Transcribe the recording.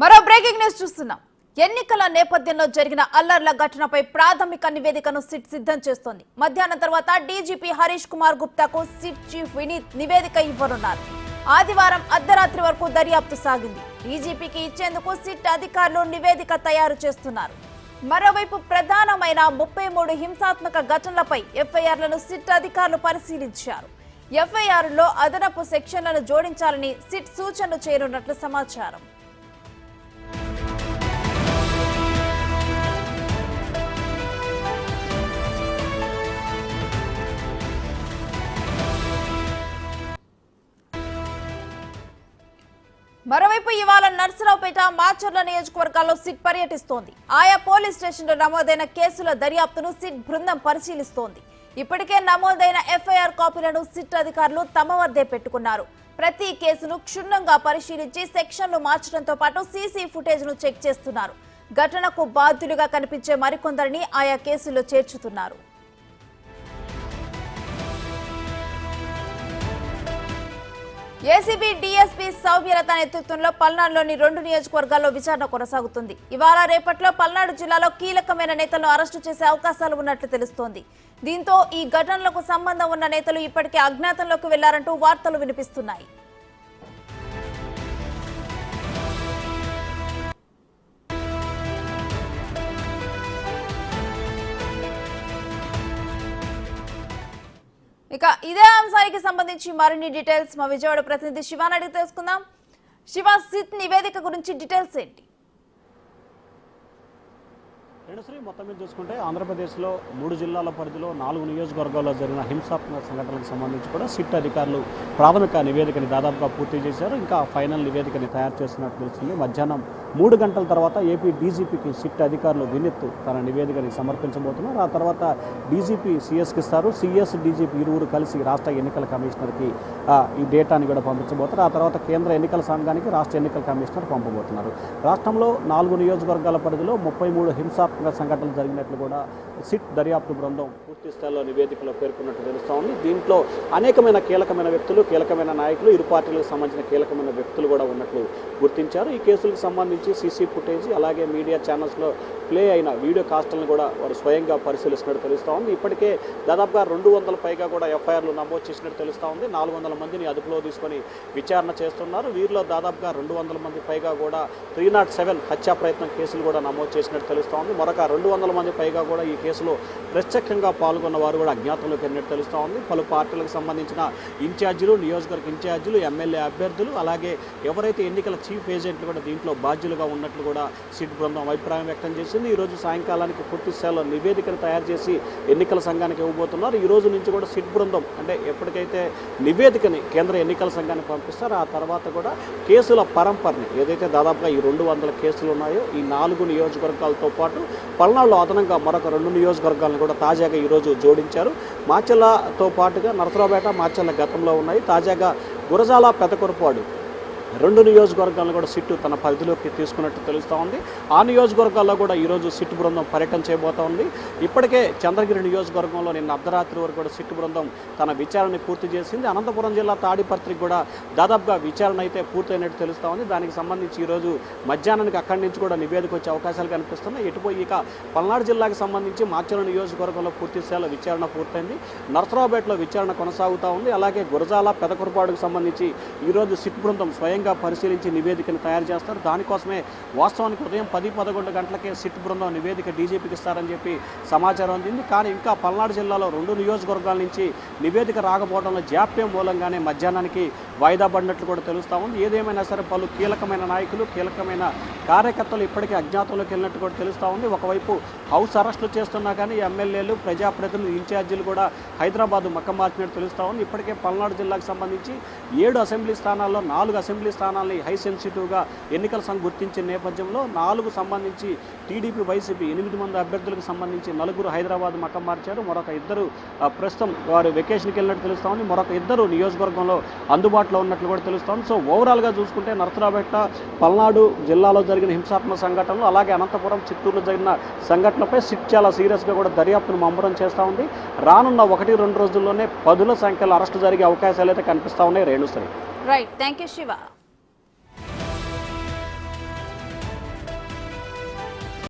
మరో breaking news చూస్తున్నాం. ఎన్నికల నేపథ్యంలో జరిగిన అల్లర్ల ఘటనపై ప్రాథమిక నివేదికను సిట్ సిద్ధం చేస్తోంది. మధ్యాహ్నం తర్వాత డీజీపీ హరీష్ కుమార్ గుప్తాకు సిట్ చీఫ్ వినీత్ నివేదిక ఇవ్వనున్నారు. ఆదివారం అర్ధరాత్రి వరకు దర్యాప్తు సాగింది. డీజీపీకి ఇచ్చేందుకు సిట్ అధికారులు నివేదిక తయారు చేస్తున్నారు. మరోవైపు ప్రధానమైన 33 హింసాత్మక ఘటనలపై ఎఫ్ఐఆర్లను సిట్ అధికారులు పరిశీలించారు. ఎఫ్ఐఆర్లో అదనపు సెక్షన్లను జోడించాలని సిట్ సూచనలు చేయనున్నట్లు సమాచారం. మరోవైపు ఇవాళ నర్సరావుపేట, మాచర్ల నియోజకవర్గాల్లో సిట్ పర్యటిస్తోంది. ఆయా పోలీస్ స్టేషన్లో నమోదైన కేసుల దర్యాప్తును సిట్ బృందం పరిశీలిస్తోంది. ఇప్పటికే నమోదైన ఎఫ్ఐఆర్ కాపీలను సిట్ అధికారులు తమ వద్దే పెట్టుకున్నారు. ప్రతి కేసును క్షుణ్ణంగా పరిశీలించి సెక్షన్లు మార్చడంతో పాటు సీసీ ఫుటేజ్ ను చెక్ చేస్తున్నారు. ఘటనకు బాధ్యులుగా కనిపించే మరికొందరిని ఆయా కేసుల్లో చేర్చుతున్నారు. ఏసీబీ డీఎస్పీ సౌమ్యలత నేతృత్వంలో పల్నాడులోని 2 నియోజకవర్గాల్లో విచారణ కొనసాగుతుంది. ఇవాళ రేపట్లో పల్నాడు జిల్లాలో కీలకమైన నేతలను అరెస్టు చేసే అవకాశాలు ఉన్నట్లు తెలుస్తోంది. దీంతో ఈ ఘటనలకు సంబంధం ఉన్న నేతలు ఇప్పటికే అజ్ఞాతంలోకి వెళ్లారంటూ వార్తలు వినిపిస్తున్నాయి. ఇక ఇదే అంశానికి సంబంధించి మరిన్ని డీటెయిల్స్ మా విజయవాడ ప్రతినిధి శివాని అడిగి తెలుసుకుందాం. శివ, సిట్ నివేదిక గురించి డీటెయిల్స్ ఏంటి? రేణుశ్రీ, మొత్తం మీద చూసుకుంటే ఆంధ్రప్రదేశ్లో 3 జిల్లాల పరిధిలో 4 నియోజకవర్గాల్లో జరిగిన హింసాత్మక సంఘటనలకు సంబంధించి కూడా సిట్ అధికారులు ప్రాథమిక నివేదికని దాదాపుగా పూర్తి చేశారు. ఇంకా ఫైనల్ నివేదికని తయారు చేస్తున్నట్టు తెలిసింది. మధ్యాహ్నం 3 గంటల తర్వాత ఏపీ డీజీపీకి సిట్ అధికారులు వినీత్ తన నివేదికని సమర్పించబోతున్నారు. ఆ తర్వాత డీజీపీ సీఎస్కి ఇస్తారు. సీఎస్, డీజీపీ ఇరువురు కలిసి రాష్ట్ర ఎన్నికల కమిషనర్కి ఈ డేటాని కూడా పంపించబోతారు. ఆ తర్వాత కేంద్ర ఎన్నికల సంఘానికి రాష్ట్ర ఎన్నికల కమిషనర్ పంపబోతున్నారు. రాష్ట్రంలో 4 నియోజకవర్గాల పరిధిలో 33 హింసాత్మక సంఘటనలు జరిగినట్లు కూడా సిట్ దర్యాప్తు బృందం పూర్తి స్థాయిలో నివేదికలో పేర్కొన్నట్టు తెలుస్తూ ఉంది. దీంట్లో అనేకమైన కీలకమైన వ్యక్తులు, కీలకమైన నాయకులు, ఇరు పార్టీలకు సంబంధించిన కీలకమైన వ్యక్తులు కూడా ఉన్నట్లు గుర్తించారు. ఈ కేసులకు సంబంధించి సీసీ ఫుటేజ్, అలాగే మీడియా ఛానల్స్లో ప్లే అయిన వీడియో కాస్ట్లను కూడా వారు స్వయంగా పరిశీలిస్తున్నట్టు తెలుస్తూ ఉంది. ఇప్పటికే దాదాపుగా 200 పైగా కూడా ఎఫ్ఐఆర్లు నమోదు చేసినట్టు తెలుస్తూ ఉంది. 400 మందిని అదుపులో తీసుకొని విచారణ చేస్తున్నారు. వీరిలో దాదాపుగా 200 మంది పైగా కూడా 307 హత్యా ప్రయత్నం కేసులు కూడా నమోదు చేసినట్టు తెలుస్తూ ఉంది. మరొక 200 మంది పైగా కూడా ఈ కేసులో ప్రత్యక్షంగా పాల్గొన్న వారు కూడా అజ్ఞాతంలోకి వెళ్ళినట్టు తెలుస్తూ ఉంది. పలు పార్టీలకు సంబంధించిన ఇన్ఛార్జీలు, నియోజకవర్గ ఇన్ఛార్జీలు, ఎమ్మెల్యే అభ్యర్థులు, అలాగే ఎవరైతే ఎన్నికల చీఫ్ ఏజెంట్లు కూడా దీంట్లో బాధ్యులుగా ఉన్నట్లు కూడా సిట్ బృందం అభిప్రాయం వ్యక్తం చేసింది. ఈరోజు సాయంకాలానికి పూర్తి స్థాయిలో నివేదికను తయారు చేసి ఎన్నికల సంఘానికి ఇవ్వబోతున్నారు. ఈ రోజు నుంచి కూడా సిట్ బృందం అంటే ఎప్పటికైతే నివేదికని కేంద్ర ఎన్నికల సంఘానికి పంపిస్తారో ఆ తర్వాత కూడా కేసుల పరంపరని ఏదైతే దాదాపుగా ఈ 200 కేసులు ఉన్నాయో ఈ 4 నియోజకవర్గాలతో పాటు పల్నాడులో అదనంగా మరొక 2 నియోజకవర్గాలను కూడా తాజాగా ఈరోజు జోడించారు. మాచర్లతో పాటుగా నరసరావుపేట, మాచర్ల గతంలో ఉన్నాయి. తాజాగా గురజాల, పెదకురపాడు 2 నియోజకవర్గాలను కూడా సిట్ తన పరిధిలోకి తీసుకున్నట్టు తెలుస్తూ ఉంది. ఆ నియోజకవర్గాల్లో కూడా ఈరోజు సిట్ బృందం పర్యటన చేయబోతూ ఉంది. ఇప్పటికే చంద్రగిరి నియోజకవర్గంలో నిన్న అర్ధరాత్రి వరకు కూడా సిట్ బృందం తన విచారణ పూర్తి చేసింది. అనంతపురం జిల్లా తాడిపత్రికి కూడా దాదాపుగా విచారణ అయితే పూర్తయినట్టు తెలుస్తూ ఉంది. దానికి సంబంధించి ఈరోజు మధ్యాహ్నానికి అక్కడి నుంచి కూడా నివేదిక వచ్చే అవకాశాలు కనిపిస్తున్నాయి. ఇటుపోయి ఇక పల్నాడు జిల్లాకు సంబంధించి మాచర్ల నియోజకవర్గంలో పూర్తి స్థాయిలో విచారణ పూర్తయింది. నరసరావుపేటలో విచారణ కొనసాగుతూ ఉంది. అలాగే గురజాల, పెదకురపాడుకు సంబంధించి ఈరోజు సిట్ బృందం స్వయంగా పరిశీలించి నివేదికను తయారు చేస్తారు. దానికోసమే వాస్తవానికి ఉదయం 10-11 గంటలకే సిట్ బృందం నివేదిక డీజీపీకి ఇస్తారని చెప్పి సమాచారం అందింది. కానీ ఇంకా పల్నాడు జిల్లాలో 2 నియోజకవర్గాల నుంచి నివేదిక రాకపోవడంలో జాప్యం మూలంగానే మధ్యాహ్నానికి వాయిదా పడినట్లు కూడా తెలుస్తూ ఉంది. ఏదేమైనా సరే పలు కీలకమైన నాయకులు, కీలకమైన కార్యకర్తలు ఇప్పటికే అజ్ఞాతంలోకి వెళ్ళినట్టు కూడా తెలుస్తూ ఉంది. ఒకవైపు హౌస్ అరెస్టులు చేస్తున్నా కానీ ఎమ్మెల్యేలు, ప్రజాప్రతినిధులు, ఇన్ఛార్జీలు కూడా హైదరాబాద్ మక్కం మార్చినట్టు తెలుస్తూ ఉంది. ఇప్పటికే పల్నాడు జిల్లాకు సంబంధించి 7 అసెంబ్లీ స్థానాల్లో 4 అసెంబ్లీ స్థానాల్ని హై సెన్సిటివ్గా ఎన్నికల సంఘం గుర్తించిన నేపథ్యంలో 4 సంబంధించి టీడీపీ, వైసీపీ 8 మంది అభ్యర్థులకు సంబంధించి 4 హైదరాబాద్ మక్కం మార్చారు. మరొక 2 ప్రస్తుతం వారు వెకేషన్కి వెళ్ళినట్టు తెలుస్తూ ఉంది. మరొక 2 నియోజకవర్గంలో అందుబాటులో ఉన్నట్లు కూడా తెలుస్తోంది. సో ఓవరాల్గా చూసుకుంటే నరసరావుపేట, పల్నాడు జిల్లాలో జరిగిన హింసాత్మక సంఘటనలు, అలాగే అనంతపురం, చిత్తూరులో జరిగిన సంఘటనలపై సిట్ చాలా సీరియస్గా కూడా దర్యాప్తును ముమ్మరం చేస్తూ ఉంది. రానున్న 1-2 రోజుల్లోనే 10ల సంఖ్యలో అరెస్టు జరిగే అవకాశాలు అయితే కనిపిస్తూ ఉన్నాయి. Renusri. Right, thank you Shiva.